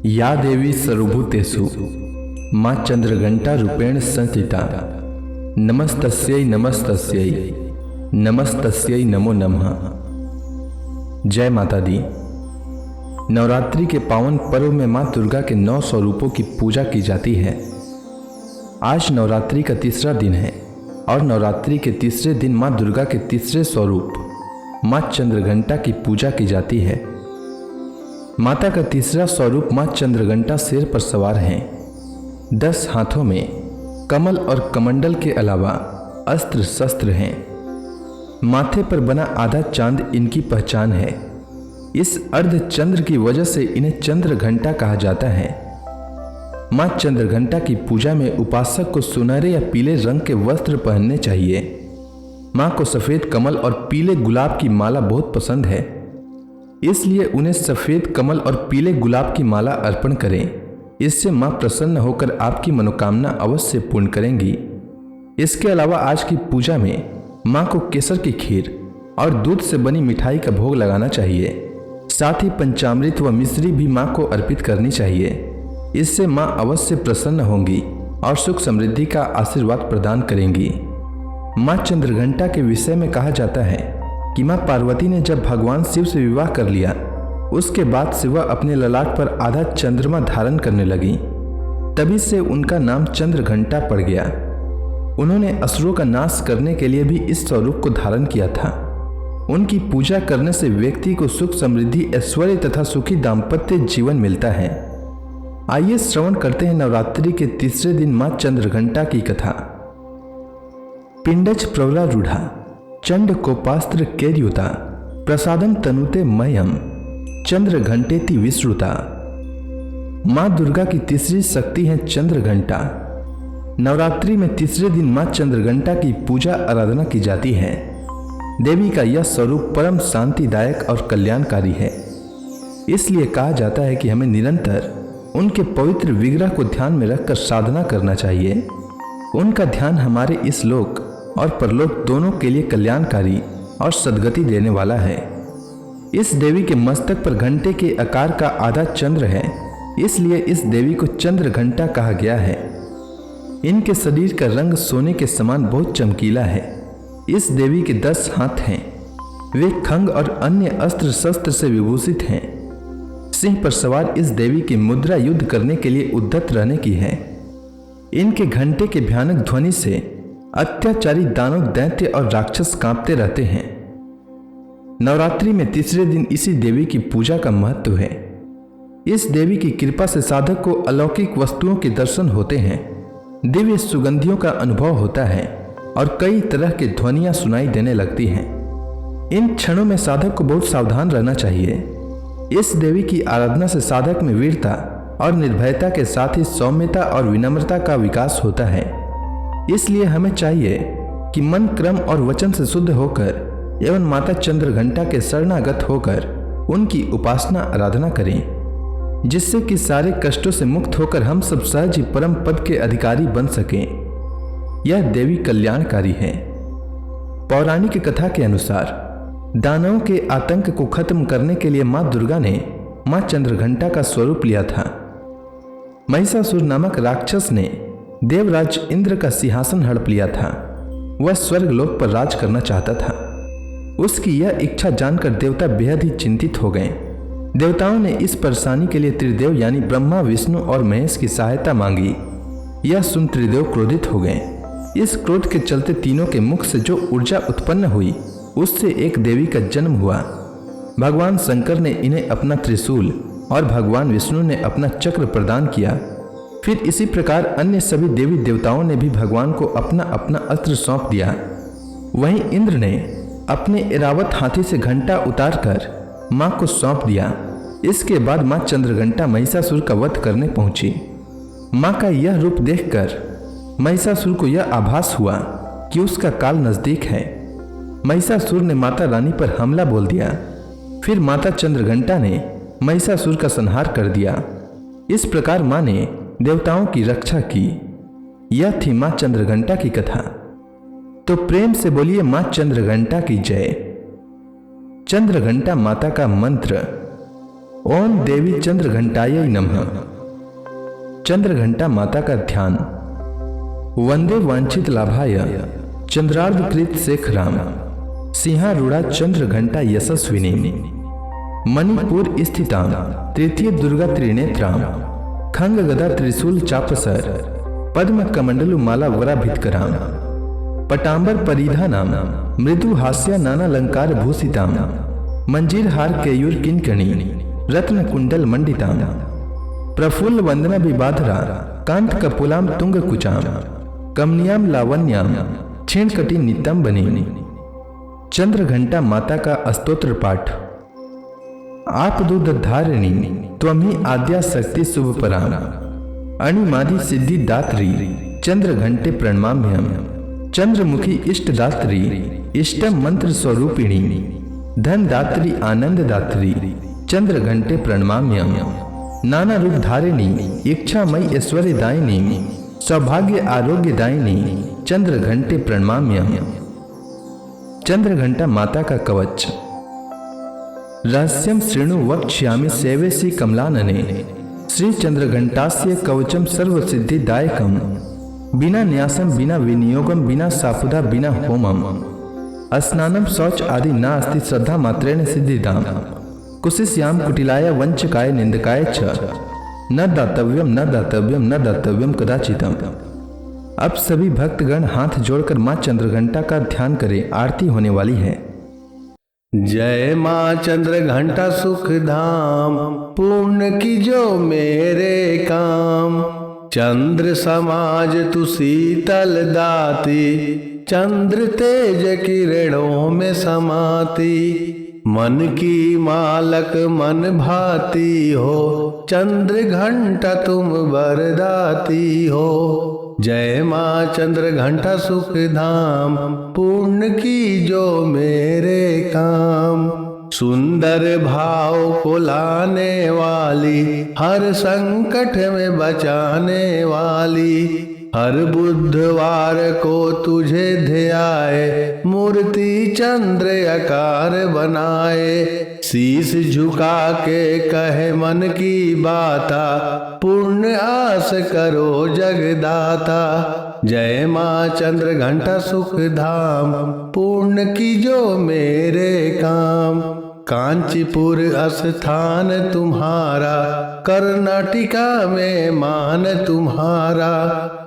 या देवी सर्वभूतेषु माँ चंद्रघंटा रूपेण संस्थिता नमस्तस्यै नमस्तस्यै नमस्तस्यै नमो नमः। जय माता दी। नवरात्रि के पावन पर्व में माँ दुर्गा के 9 स्वरूपों की पूजा की जाती है। आज नवरात्रि का तीसरा दिन है और नवरात्रि के तीसरे दिन माँ दुर्गा के तीसरे स्वरूप माँ चंद्रघंटा की पूजा की जाती है। माता का तीसरा स्वरूप माँ चंद्रघंटा सिर पर सवार हैं। 10 हाथों में कमल और कमंडल के अलावा अस्त्र शस्त्र हैं। माथे पर बना आधा चांद इनकी पहचान है। इस अर्ध चंद्र की वजह से इन्हें चंद्रघंटा कहा जाता है। माँ चंद्रघंटा की पूजा में उपासक को सुनहरे या पीले रंग के वस्त्र पहनने चाहिए। माँ को सफेद कमल और पीले गुलाब की माला बहुत पसंद है, इसलिए उन्हें सफेद कमल और पीले गुलाब की माला अर्पण करें। इससे माँ प्रसन्न होकर आपकी मनोकामना अवश्य पूर्ण करेंगी। इसके अलावा आज की पूजा में माँ को केसर की खीर और दूध से बनी मिठाई का भोग लगाना चाहिए। साथ ही पंचामृत व मिश्री भी माँ को अर्पित करनी चाहिए। इससे माँ अवश्य प्रसन्न होंगी और सुख समृद्धि का आशीर्वाद प्रदान करेंगी। माँ चंद्रघंटा के विषय में कहा जाता है कि माँ पार्वती ने जब भगवान शिव से विवाह कर लिया, उसके बाद से वह अपने ललाट पर आधा चंद्रमा धारण करने लगी। तभी से उनका नाम चंद्रघंटा पड़ गया। उन्होंने असुरों का नाश करने के लिए भी इस स्वरूप को धारण किया था। उनकी पूजा करने से व्यक्ति को सुख समृद्धि ऐश्वर्य तथा सुखी दाम्पत्य जीवन मिलता है। आइए श्रवण करते हैं नवरात्रि के तीसरे दिन माँ चंद्रघंटा की कथा। पिंडच प्रवरारूढ़ा चंड कोपास्त्र केर्युता प्रसादम तनुते मयम चंद्रघंटेति विश्रुता। माँ दुर्गा की तीसरी शक्ति है चंद्रघंटा। नवरात्रि में तीसरे दिन माँ चंद्रघंटा की पूजा आराधना की जाती है। देवी का यह स्वरूप परम शांतिदायक और कल्याणकारी है। इसलिए कहा जाता है कि हमें निरंतर उनके पवित्र विग्रह को ध्यान में रखकर साधना करना चाहिए। उनका ध्यान हमारे इस लोक और परलोक दोनों के लिए कल्याणकारी और सद्गति देने वाला है। इस देवी के मस्तक पर घंटे के आकार का आधा चंद्र है, इसलिए इस देवी को चंद्रघंटा कहा गया है। इनके शरीर का रंग सोने के समान बहुत चमकीला है। इस देवी के 10 हाथ हैं। वे खंग और अन्य अस्त्र शस्त्र से विभूषित हैं। सिंह पर सवार इस देवी की मुद्रा युद्ध करने के लिए उद्यत रहने की है। इनके घंटे के भयानक ध्वनि से अत्याचारी दानव, दैत्य और राक्षस कांपते रहते हैं। नवरात्रि में तीसरे दिन इसी देवी की पूजा का महत्व है। इस देवी की कृपा से साधक को अलौकिक वस्तुओं के दर्शन होते हैं, दिव्य सुगंधियों का अनुभव होता है और कई तरह की ध्वनियां सुनाई देने लगती हैं। इन क्षणों में साधक को बहुत सावधान रहना चाहिए। इस देवी की आराधना से साधक में वीरता और निर्भयता के साथ ही सौम्यता और विनम्रता का विकास होता है। इसलिए हमें चाहिए कि मन, क्रम और वचन से शुद्ध होकर एवं माता चंद्रघंटा के शरणागत होकर उनकी उपासना आराधना करें, जिससे कि सारे कष्टों से मुक्त होकर हम सब सहज ही परम पद के अधिकारी बन सकें। यह देवी कल्याणकारी है। पौराणिक कथा के अनुसार दानवों के आतंक को खत्म करने के लिए माँ दुर्गा ने माँ चंद्रघंटा का स्वरूप लिया था। महिषासुर नामक राक्षस ने देवराज इंद्र का सिंहासन हड़प लिया था। वह स्वर्गलोक पर राज करना चाहता था। उसकी यह इच्छा जानकर देवता बेहद ही चिंतित हो गए। देवताओं ने इस परेशानी के लिए त्रिदेव यानी ब्रह्मा, विष्णु और महेश की सहायता मांगी। यह सुन त्रिदेव क्रोधित हो गए। इस क्रोध के चलते तीनों के मुख से जो ऊर्जा उत्पन्न हुई, उससे एक देवी का जन्म हुआ। भगवान शंकर ने इन्हें अपना त्रिशूल और भगवान विष्णु ने अपना चक्र प्रदान किया। फिर इसी प्रकार अन्य सभी देवी देवताओं ने भी भगवान को अपना अपना अस्त्र सौंप दिया। वहीं इंद्र ने अपने ऐरावत हाथी से घंटा उतारकर माँ को सौंप दिया। इसके बाद माँ चंद्रघंटा महिषासुर का वध करने पहुंची। माँ का यह रूप देखकर महिषासुर को यह आभास हुआ कि उसका काल नजदीक है। महिषासुर ने माता रानी पर हमला बोल दिया। फिर माता चंद्रघंटा ने महिषासुर का संहार कर दिया। इस प्रकार माँ ने देवताओं की रक्षा की। यह थी माँ चंद्रघंटा की कथा। तो प्रेम से बोलिए माँ चंद्रघंटा की जय। चंद्रघंटा माता का मंत्र ओम देवी चंद्र घंटायै नमः। चंद्र घंटा माता का ध्यान। वंदे वांछित लाभाय चंद्रार्धकृत शेखराम सिंहारूढ़ा चंद्र घंटा यशस्विनी मणिपुर स्थितां तृतीय दुर्गा त्रिनेत्रां खंग गदा त्रिशूल चापसर पद्म कमंडलु माला वराभितकरां पटांबर परिधानां मृदु हास्य नानालंकार भूषितां मंजीर हार केयूर किंकणी रत्न कुंडल मंडितां प्रफुल्ल वंदना विबाधरा कांत कपुलाम तुंग कुचाम कमनियाम लावण्याम क्षीणकटी नित्यम बनी। चंद्र घंटा माता का स्तोत्र पाठ। आप दूधधारिणी त्वमी आद्या शक्ति शुभपराम अणिमादि सिद्धि दात्री चंद्र घंटे प्रणमाम्यम। चंद्रमुखी इष्ट दात्री इष्टम मंत्र स्वरूपिणी धन दात्री आनंद दात्री चंद्र घंटे प्रणमाम्यम। नाना रूप धारिणी इच्छामयी ऐश्वर्य दायिनी सौभाग्य आरोग्य दायिनी चंद्र घंटे प्रणमाम्यम। चंद्र घंटा माता का कवच। रहस्यम शृणु वक्ष्यामि सेवेसी कमलानने श्री चंद्र घंटास्य कवचम सर्व सिद्धिदायकम बिना न्यासम बिना विनियोगम बिना सापुदा बिना होमम स्नानम शौच आदि नास्ति श्रद्धा मात्रेण सिद्धिदाम कुशिष्याम कुटिलाय वंचकाय निंदकाय च न दातव्यम न दातव्यम न दातव्यम कदाचितम। अब सभी भक्तगण हाथ जोड़कर मां चंद्रघंटा का ध्यान करें, आरती होने वाली है। जय माँ चंद्र घंटा सुख धाम पूर्ण की जो मेरे काम। चंद्र समाज तु शीतल दाती चंद्र तेज किरणों में समाती। मन की मालक मन भाती हो चंद्र घंटा तुम वरदाती हो। जय माँ चंद्र घंटा सुख धाम पूर्ण की जो मेरे काम। सुंदर भाव को लाने वाली हर संकट में बचाने वाली हर बुधवार को तुझे ध्याए मूर्ति चंद्र आकार बनाए। शीश झुका के कहे मन की बाता पूर्ण आस करो जगदाता। जय माँ चंद्र घंटा सुख धाम पूर्ण की जो मेरे काम। कांचीपुर स्थान तुम्हारा कर्नाटिका में मान तुम्हारा।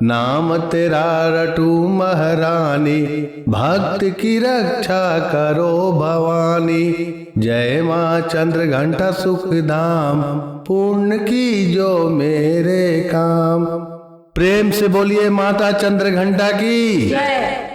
नाम तेरा रटू महारानी भक्त की रक्षा करो भवानी। जय माँ चंद्र घंटा सुख धाम पूर्ण की जो मेरे काम। प्रेम से बोलिए माता चंद्र घंटा की जय।